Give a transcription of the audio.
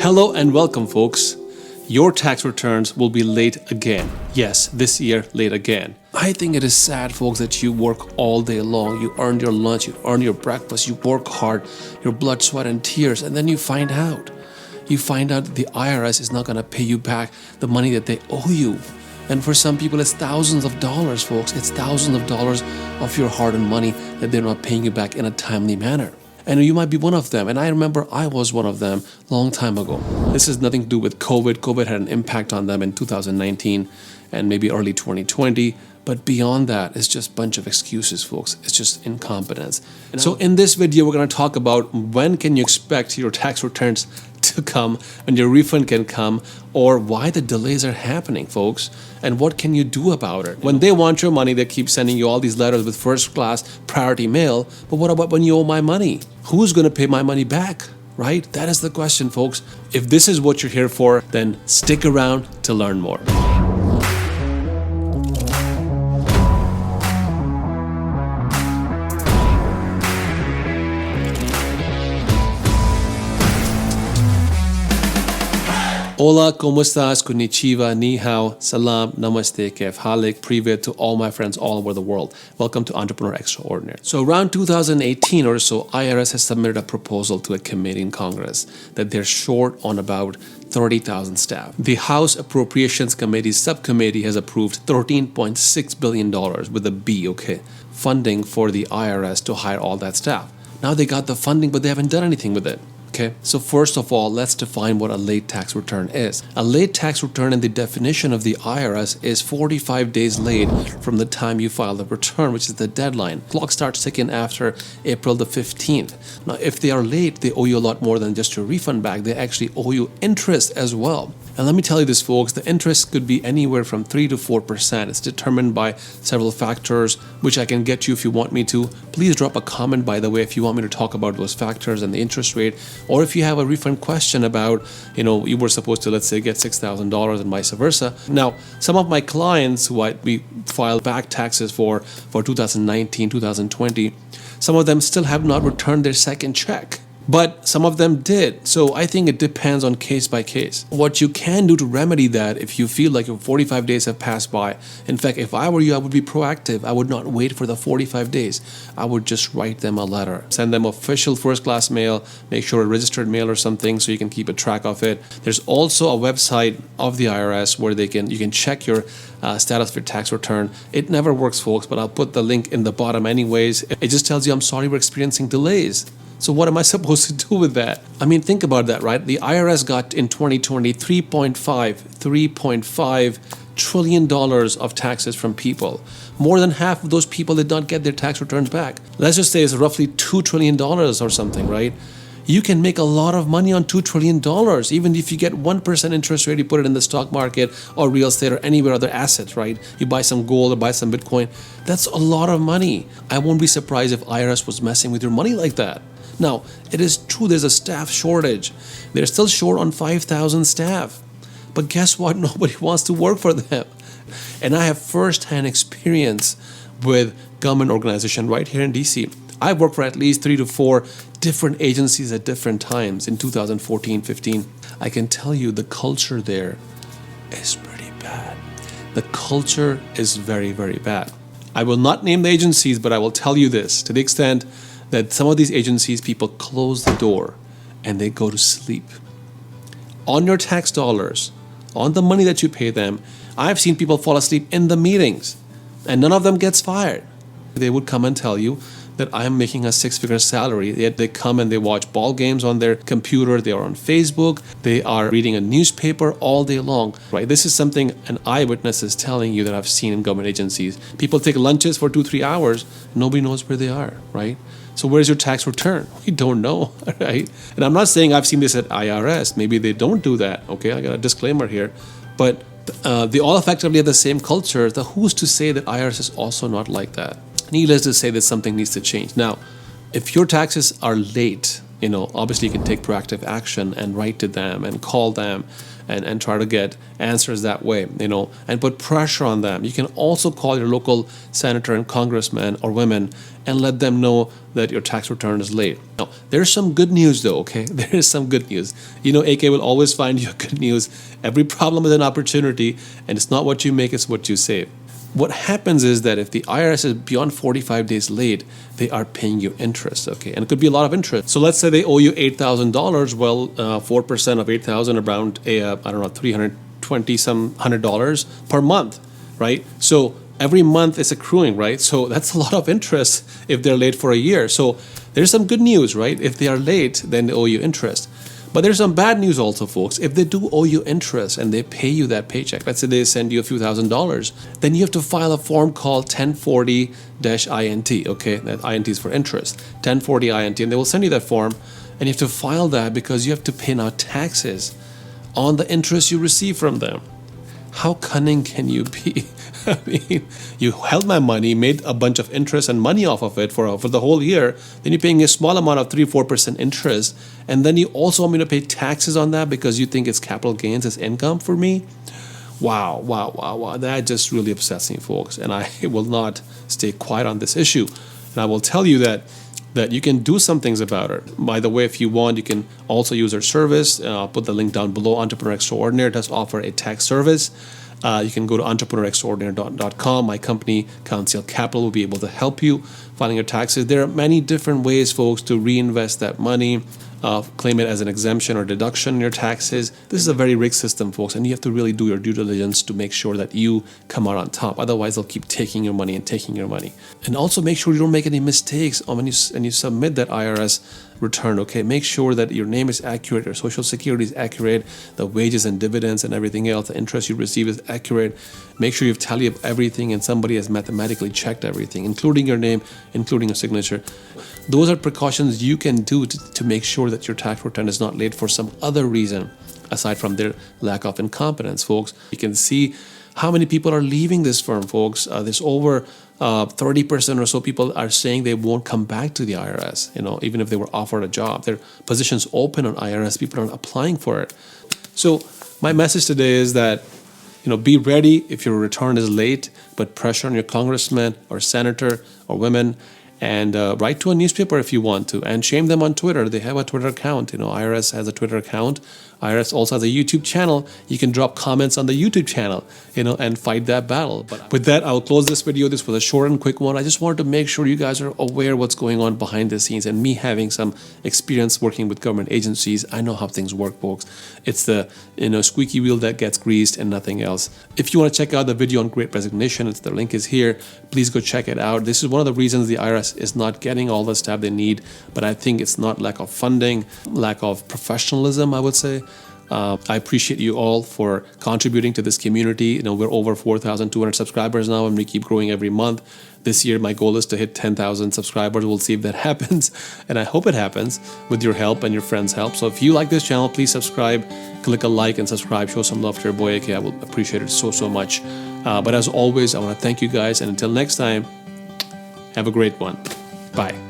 Hello and welcome, folks. Your tax returns will be late again. Yes, this year, late again. I think it is sad, folks, that you work all day long. You earn your lunch, you earn your breakfast, you work hard, your blood, sweat, and tears, and then you find out. You find out that the IRS is not going to pay you back the money that they owe you. And for some people, it's thousands of dollars, folks. It's thousands of dollars of your hard-earned money that they're not paying you back in a timely manner. And you might be one of them. And I remember I was one of them a long time ago. This has nothing to do with COVID. COVID had an impact on them in 2019 and maybe early 2020. But beyond that, it's just a bunch of excuses, folks. It's just incompetence. So in this video, we're going to talk about when can you expect your tax returns to come and your refund can come, or why the delays are happening, folks, and what can you do about it. When they want your money, they keep sending you all these letters with first class priority mail, but what about when you owe my money? Who's going to pay my money back, right? That is the question, folks. If this is what you're here for, then stick around to learn more. Hola, ¿cómo estás? Konnichiwa, ni hao, salam, namaste, kef halik, privet to all my friends all over the world. Welcome to Entrepreneur Extraordinary. So around 2018 or so, IRS has submitted a proposal to a committee in Congress that they're short on about 30,000 staff. The House Appropriations Committee's subcommittee has approved $13.6 billion with a B, okay, funding for the IRS to hire all that staff. Now they got the funding, but they haven't done anything with it. Okay, so first of all, let's define what a late tax return is. A late tax return in the definition of the IRS is 45 days late from the time you file the return, which is the deadline. Clock starts ticking after April the 15th. Now, if they are late, they owe you a lot more than just your refund back. They actually owe you interest as well. And let me tell you this, folks, the interest could be anywhere from 3 to 4%. It's determined by several factors, which I can get you if you want me to. Please drop a comment, by the way, if you want me to talk about those factors and the interest rate, or if you have a refund question about, you were supposed to, let's say, get $6,000 and vice versa. Now, some of my clients who we filed back taxes for 2019, 2020, some of them still have not returned their second check. But some of them did. So I think it depends on case by case. What you can do to remedy that if you feel like your 45 days have passed by. In fact, if I were you, I would be proactive. I would not wait for the 45 days. I would just write them a letter. Send them official first class mail. Make sure a registered mail or something so you can keep a track of it. There's also a website of the IRS where you can check your status of your tax return. It never works, folks, but I'll put the link in the bottom anyways. It just tells you, I'm sorry we're experiencing delays. So what am I supposed to do with that? I mean, think about that, right? The IRS got in 2020 $3.5 trillion of taxes from people. More than half of those people did not get their tax returns back. Let's just say it's roughly $2 trillion or something, right? You can make a lot of money on $2 trillion. Even if you get 1% interest rate, you put it in the stock market or real estate or anywhere other assets, right? You buy some gold or buy some Bitcoin. That's a lot of money. I won't be surprised if IRS was messing with your money like that. Now, it is true there's a staff shortage. They're still short on 5,000 staff. But guess what? Nobody wants to work for them. And I have first-hand experience with government organization right here in DC. I've worked for at least 3 to 4 different agencies at different times in 2014, 15. I can tell you the culture there is pretty bad. The culture is very, very bad. I will not name the agencies, but I will tell you this to the extent that some of these agencies, people close the door and they go to sleep. On your tax dollars, on the money that you pay them, I've seen people fall asleep in the meetings and none of them gets fired. They would come and tell you that I'm making a 6-figure salary, yet they come and they watch ball games on their computer, they are on Facebook, they are reading a newspaper all day long, right? This is something an eyewitness is telling you that I've seen in government agencies. People take lunches for 2-3 hours, nobody knows where they are, right? So where's your tax return? We don't know, right? And I'm not saying I've seen this at IRS. Maybe they don't do that, okay? I got a disclaimer here. But they all effectively have the same culture. Who's to say that IRS is also not like that? Needless to say that something needs to change. Now, if your taxes are late, obviously you can take proactive action and write to them and call them and try to get answers that way, and put pressure on them. You can also call your local senator and congressman or women and let them know that your tax return is late. Now, there's some good news though, okay? There is some good news. AK will always find you good news. Every problem is an opportunity, and it's not what you make, it's what you save. What happens is that if the IRS is beyond 45 days late, they are paying you interest, okay? And it could be a lot of interest. So let's say they owe you $8,000. Well, 4% of 8,000, around $320 per month, right? So every month is accruing, right? So that's a lot of interest if they're late for a year. So there's some good news, right? If they are late, then they owe you interest. But there's some bad news also, folks. If they do owe you interest and they pay you that paycheck, let's say they send you a few $1,000s, then you have to file a form called 1040-INT, okay? That INT is for interest, 1040-INT, and they will send you that form, and you have to file that because you have to pay now taxes on the interest you receive from them. How cunning can you be? I mean, you held my money, made a bunch of interest and money off of it for the whole year. Then you're paying a small amount of 3-4% interest. And then you also want me to pay taxes on that because you think it's capital gains, it's income for me? Wow. That just really upsets me, folks. And I will not stay quiet on this issue. And I will tell you that you can do some things about it. By the way, if you want, you can also use our service. I'll put the link down below. Entrepreneur Extraordinaire does offer a tax service. You can go to entrepreneurextraordinaire.com. My company, Council Capital, will be able to help you filing your taxes. There are many different ways, folks, to reinvest that money, claim it as an exemption or deduction in your taxes. This is a very rigged system, folks, and you have to really do your due diligence to make sure that you come out on top. Otherwise, they'll keep taking your money and taking your money. And also make sure you don't make any mistakes when you submit that IRS return, okay? Make sure that your name is accurate, your social security is accurate, the wages and dividends and everything else, the interest you receive is accurate. Make sure you've tallied up everything and somebody has mathematically checked everything, including your name, including your signature. Those are precautions you can do to make sure that your tax return is not late for some other reason aside from their lack of incompetence, folks. You can see how many people are leaving this firm, folks. There's over 30% or so people are saying they won't come back to the IRS, even if they were offered a job. Their positions open on IRS, people aren't applying for it. So my message today is that, be ready if your return is late, but pressure on your congressman or senator or women, and write to a newspaper if you want to, and shame them on Twitter. They have a Twitter account. IRS has a Twitter account. IRS also has a YouTube channel. You can drop comments on the YouTube channel, and fight that battle. But with that, I'll close this video. This was a short and quick one. I just wanted to make sure you guys are aware what's going on behind the scenes, and me having some experience working with government agencies, I know how things work, folks. It's the squeaky wheel that gets greased and nothing else. If you want to check out the video on Great Resignation, the link is here. Please go check it out. This is one of the reasons the IRS is not getting all the staff they need, but I think it's not lack of funding, lack of professionalism, I would say. I appreciate you all for contributing to this community. We're over 4,200 subscribers now, and we keep growing every month. This year, my goal is to hit 10,000 subscribers. We'll see if that happens, and I hope it happens with your help and your friends' help. So if you like this channel, please subscribe, click a like and subscribe, show some love to your boy AK. I will appreciate it so much. But as always, I want to thank you guys, and until next time, have a great one. Bye.